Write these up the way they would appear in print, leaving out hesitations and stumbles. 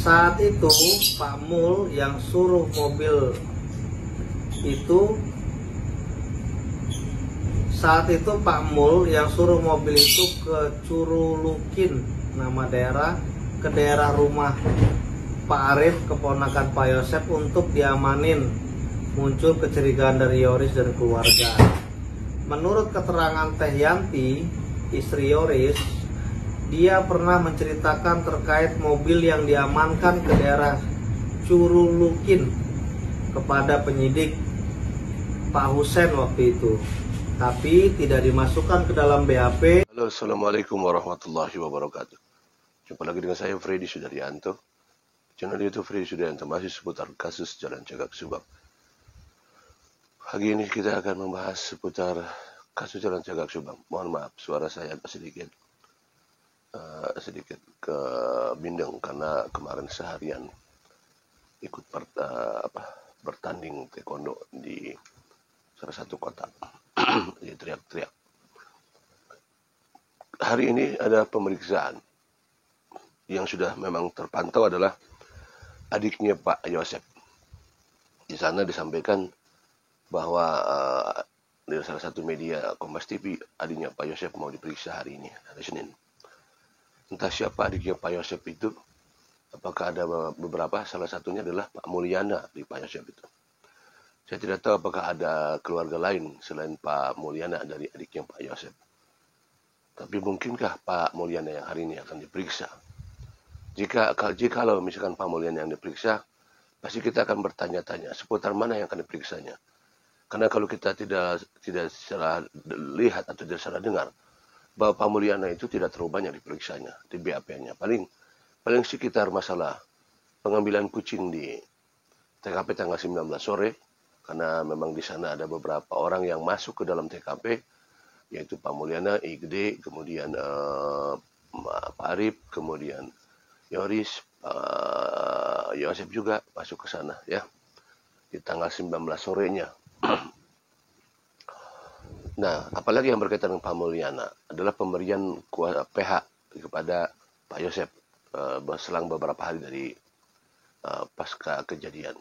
Saat itu Pak Mul yang suruh mobil itu ke Curulukin, nama daerah, ke daerah rumah Pak Arif, keponakan Pak Yosep, untuk diamanin. Muncul kecurigaan dari Yoris dan keluarga. Menurut keterangan Teh Yanti, istri Yoris, dia pernah menceritakan terkait mobil yang diamankan ke daerah Curulukin kepada penyidik Pak Husen waktu itu, tapi tidak dimasukkan ke dalam BAP. Halo, assalamualaikum warahmatullahi wabarakatuh. Jumpa lagi dengan saya Freddy Sudaryanto. Channel YouTube Freddy Sudaryanto masih seputar kasus Jalan Cagak Subang. Hari ini kita akan membahas seputar kasus Jalan Cagak Subang. Mohon maaf, suara saya sedikit kebindeng karena kemarin seharian ikut bertanding taekwondo di salah satu kota. Jadi teriak-teriak. Hari ini ada pemeriksaan yang sudah memang terpantau adalah adiknya Pak Yosep. Di sana disampaikan bahwa di salah satu media Kompas TV, adiknya Pak Yosep mau diperiksa hari ini, hari Senin. Entah siapa adiknya Pak Yosep itu, apakah ada beberapa, salah satunya adalah Pak Mulyana di Pak Yosep itu. Saya tidak tahu apakah ada keluarga lain selain Pak Mulyana dari adiknya Pak Yosep. Tapi mungkinkah Pak Mulyana yang hari ini akan diperiksa? Jikalau misalkan Pak Mulyana yang diperiksa, pasti kita akan bertanya-tanya seputar mana yang akan diperiksanya. Karena kalau kita tidak salah lihat atau tidak salah dengar, bahwa Pak Mulyana itu tidak terlalu banyak diperiksanya di BAP-nya. Paling sekitar masalah pengambilan kucing di TKP tanggal 19 sore, karena memang di sana ada beberapa orang yang masuk ke dalam TKP, yaitu Pak Mulyana, Igede, kemudian Pak Arif, kemudian Yoris, Yosep juga masuk ke sana ya di tanggal 19 sorenya. Nah, apalagi yang berkaitan dengan Pak Mulyana adalah pemberian PH kepada Pak Yosep berselang beberapa hari dari pasca kejadian.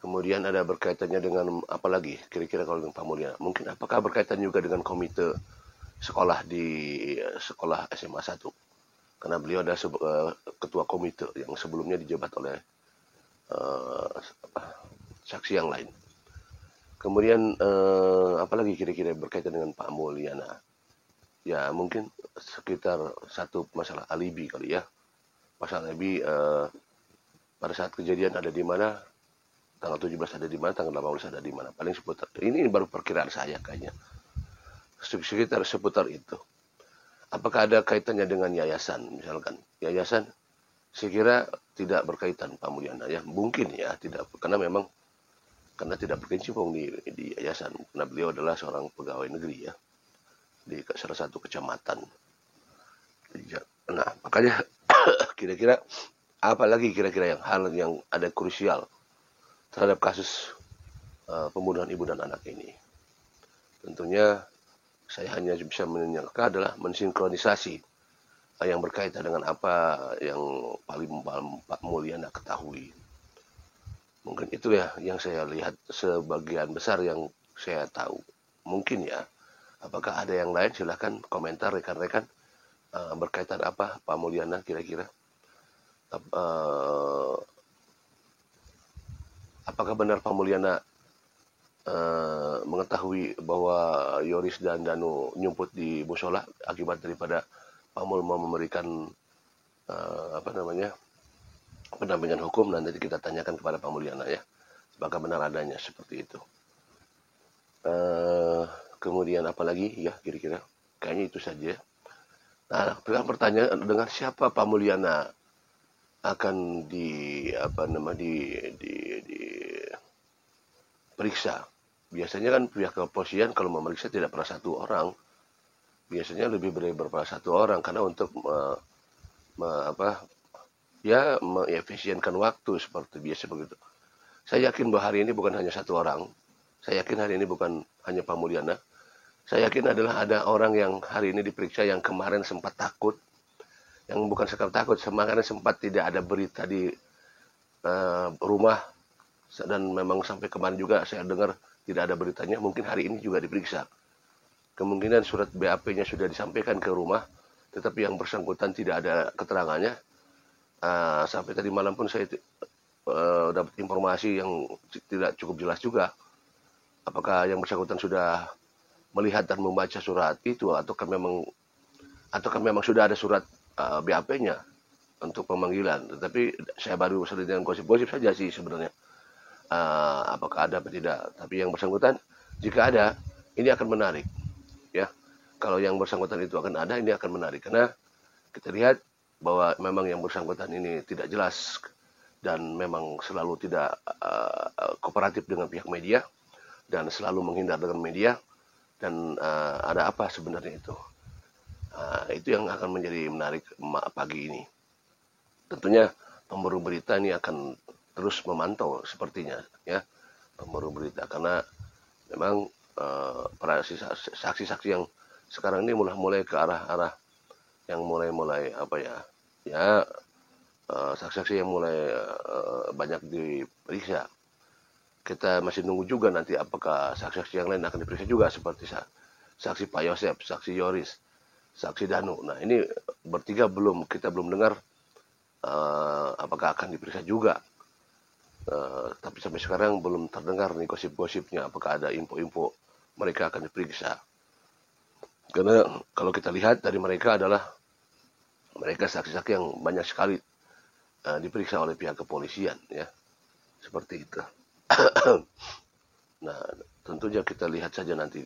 Kemudian ada berkaitannya dengan apa lagi kira-kira kalau dengan Pak Mulyana? Mungkin apakah berkaitan juga dengan komite sekolah di sekolah SMA 1? Karena beliau ada ketua komite yang sebelumnya dijabat oleh saksi yang lain. Kemudian apalagi kira-kira berkaitan dengan Pak Mulyana? Ya mungkin sekitar satu masalah alibi kali ya. Masalah alibi pada saat kejadian ada di mana, tanggal 17 ada di mana, tanggal 18 ada di mana. Paling seputar ini baru perkiraan saya kayaknya. Sekitar seputar itu. Apakah ada kaitannya dengan yayasan misalkan? Yayasan saya kira tidak berkaitan Pak Mulyana ya. Mungkin ya tidak, karena memang tidak berkecimpung di yayasan, karena beliau adalah seorang pegawai negeri ya di salah satu kecamatan. Nah makanya kira-kira apalagi kira-kira hal yang ada krusial terhadap kasus pembunuhan ibu dan anak ini. Tentunya saya hanya bisa menyangka adalah mensinkronisasi yang berkaitan dengan apa yang paling Pak Mulyana ketahui. Mungkin itu ya yang saya lihat sebagian besar yang saya tahu. Mungkin ya. Apakah ada yang lain? Silahkan komentar rekan-rekan berkaitan apa Pak Mulyana kira-kira. Apakah benar Pak Mulyana mengetahui bahwa Yoris dan Danu nyumput di musola akibat daripada Pak Mul memberikan pendampingan hukum? Nanti kita tanyakan kepada Pak Mulyana ya, apakah benar adanya seperti itu. Kemudian apalagi ya kira-kira kayaknya itu saja. Nah, pertanyaan dengan siapa Pak Mulyana akan diperiksa? Biasanya kan pihak kepolisian kalau memeriksa tidak pernah satu orang, biasanya lebih beberapa satu orang karena untuk mengefisienkan waktu seperti biasa begitu. Saya yakin bahwa hari ini bukan hanya satu orang. Saya yakin hari ini bukan hanya Pak Mulyana. Saya yakin ada orang yang hari ini diperiksa yang kemarin sempat takut, yang bukan sekadar takut, karena sempat tidak ada berita di rumah, dan memang sampai kemarin juga saya dengar tidak ada beritanya, mungkin hari ini juga diperiksa. Kemungkinan surat BAP-nya sudah disampaikan ke rumah, tetapi yang bersangkutan tidak ada keterangannya. Sampai tadi malam pun saya dapat informasi yang tidak cukup jelas juga, apakah yang bersangkutan sudah melihat dan membaca surat itu, ataukah memang sudah ada surat BAP-nya untuk pemanggilan. Tetapi saya baru sedang dengan gosip-gosip saja sih sebenarnya, apakah ada atau tidak. Tapi yang bersangkutan, jika ada, ini akan menarik, ya. Kalau yang bersangkutan itu akan ada, ini akan menarik, karena kita lihat bahwa memang yang bersangkutan ini tidak jelas dan memang selalu tidak kooperatif dengan pihak media dan selalu menghindar dengan media, dan ada apa sebenarnya itu. Itu yang akan menjadi menarik pagi ini. Tentunya pemburu berita ini akan terus memantau sepertinya, ya, pemburu berita, karena memang para saksi-saksi yang sekarang ini mulai ke arah yang mulai apa ya, saksi-saksi yang mulai banyak diperiksa. Kita masih nunggu juga nanti apakah saksi-saksi yang lain akan diperiksa juga, seperti saksi Pak Yosep, saksi Yoris, saksi Danu. Nah, ini bertiga kita belum dengar apakah akan diperiksa juga. Tapi sampai sekarang belum terdengar nih gosip-gosipnya apakah ada info-info mereka akan diperiksa. Karena kalau kita lihat dari mereka adalah mereka saksi-saksi yang banyak sekali diperiksa oleh pihak kepolisian, ya, seperti itu. Nah, tentunya kita lihat saja nanti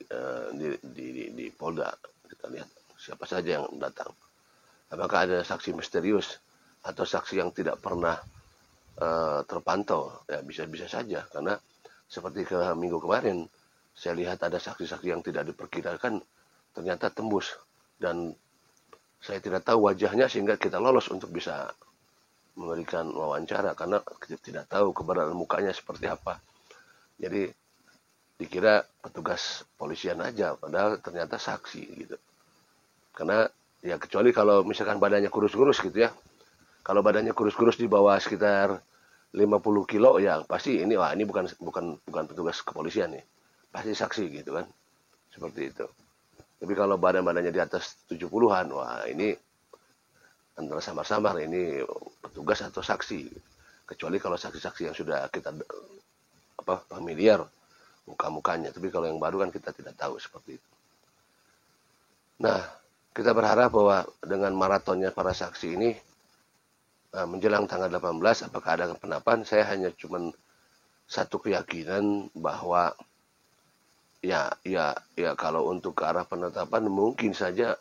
di Polda, kita lihat siapa saja yang datang. Apakah ada saksi misterius atau saksi yang tidak pernah terpantau? Ya, bisa-bisa saja, karena seperti ke minggu kemarin saya lihat ada saksi-saksi yang tidak diperkirakan ternyata tembus, dan saya tidak tahu wajahnya sehingga kita lolos untuk bisa memberikan wawancara, karena kita tidak tahu keberadaan mukanya seperti apa. Jadi dikira petugas polisian aja, padahal ternyata saksi gitu. Karena ya kecuali kalau misalkan badannya kurus-kurus gitu ya. Kalau badannya kurus-kurus di bawah sekitar 50 kilo, ya pasti ini bukan petugas kepolisian nih. Pasti saksi gitu kan. Seperti itu. Tapi kalau badannya di atas 70-an, wah ini antara samar-samar ini petugas atau saksi. Kecuali kalau saksi-saksi yang sudah kita familiar muka-mukanya. Tapi kalau yang baru kan kita tidak tahu seperti itu. Nah, kita berharap bahwa dengan maratonnya para saksi ini menjelang tanggal 18, apakah ada penetapan, saya hanya cuman satu keyakinan bahwa ya kalau untuk ke arah penetapan mungkin saja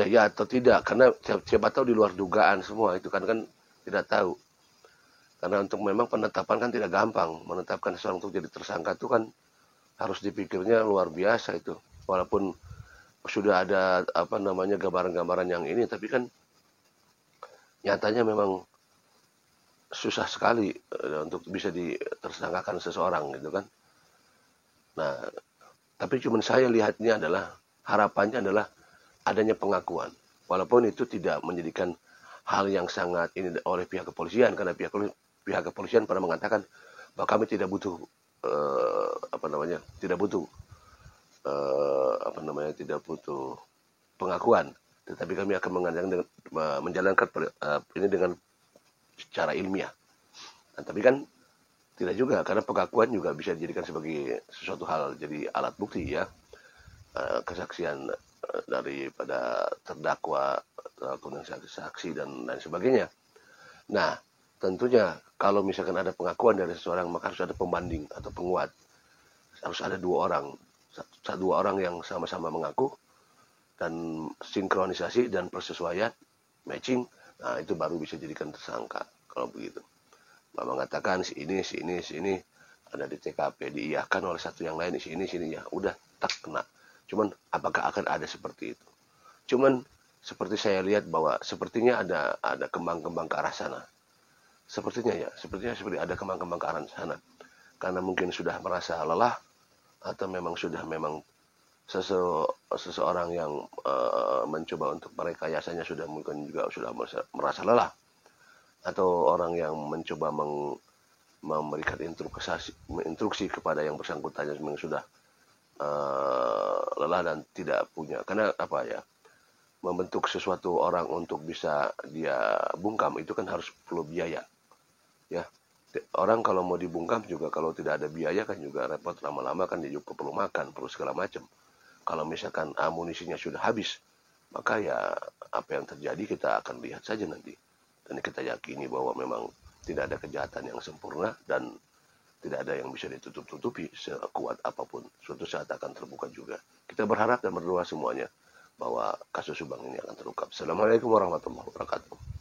ya atau tidak, karena siapa tahu di luar dugaan semua itu kan tidak tahu. Karena untuk memang penetapan kan tidak gampang, menetapkan seseorang untuk jadi tersangka itu kan harus dipikirnya luar biasa itu. Walaupun sudah ada gambaran-gambaran yang ini, tapi kan nyatanya memang susah sekali untuk bisa ditersangkakan seseorang gitu kan. Nah, tapi cuman saya lihatnya adalah harapannya adalah adanya pengakuan, walaupun itu tidak menjadikan hal yang sangat ini oleh pihak kepolisian, karena pihak kepolisian pernah mengatakan bahwa kami tidak butuh tidak butuh pengakuan, tetapi kami akan menjalankan ini dengan secara ilmiah. Nah, tapi kan tidak juga, karena pengakuan juga bisa dijadikan sebagai sesuatu hal, jadi alat bukti ya, kesaksian daripada terdakwa, saksi dan lain sebagainya. Nah, tentunya kalau misalkan ada pengakuan dari seseorang, maka harus ada pembanding atau penguat. Harus ada dua orang yang sama-sama mengaku dan sinkronisasi dan persesuaian, matching. Nah, itu baru bisa dijadikan tersangka kalau begitu. Mengatakan si ini ada di TKP, diiyakan oleh satu yang lain, si ini ya udah tak kena. Cuman apakah akan ada seperti itu? Cuman seperti saya lihat bahwa sepertinya ada kembang-kembang ke arah sana. Sepertinya seperti ada kembang-kembang ke arah sana. Karena mungkin sudah merasa lelah atau memang sudah seseorang yang mencoba untuk merekayasanya sudah mungkin juga sudah merasa lelah, atau orang yang mencoba memberikan instruksi kepada yang bersangkutan yang sudah lelah dan tidak punya, karena apa ya, membentuk sesuatu orang untuk bisa dia bungkam itu kan harus perlu biaya ya. Orang kalau mau dibungkam juga kalau tidak ada biaya kan juga repot, lama-lama kan dia juga perlu makan, perlu segala macam. Kalau misalkan amunisinya sudah habis, maka ya apa yang terjadi kita akan lihat saja nanti. Dan kita yakini bahwa memang tidak ada kejahatan yang sempurna dan tidak ada yang bisa ditutup-tutupi sekuat apapun. Suatu saat akan terbuka juga. Kita berharap dan berdoa semuanya bahwa kasus Subang ini akan terungkap. Assalamualaikum warahmatullahi wabarakatuh.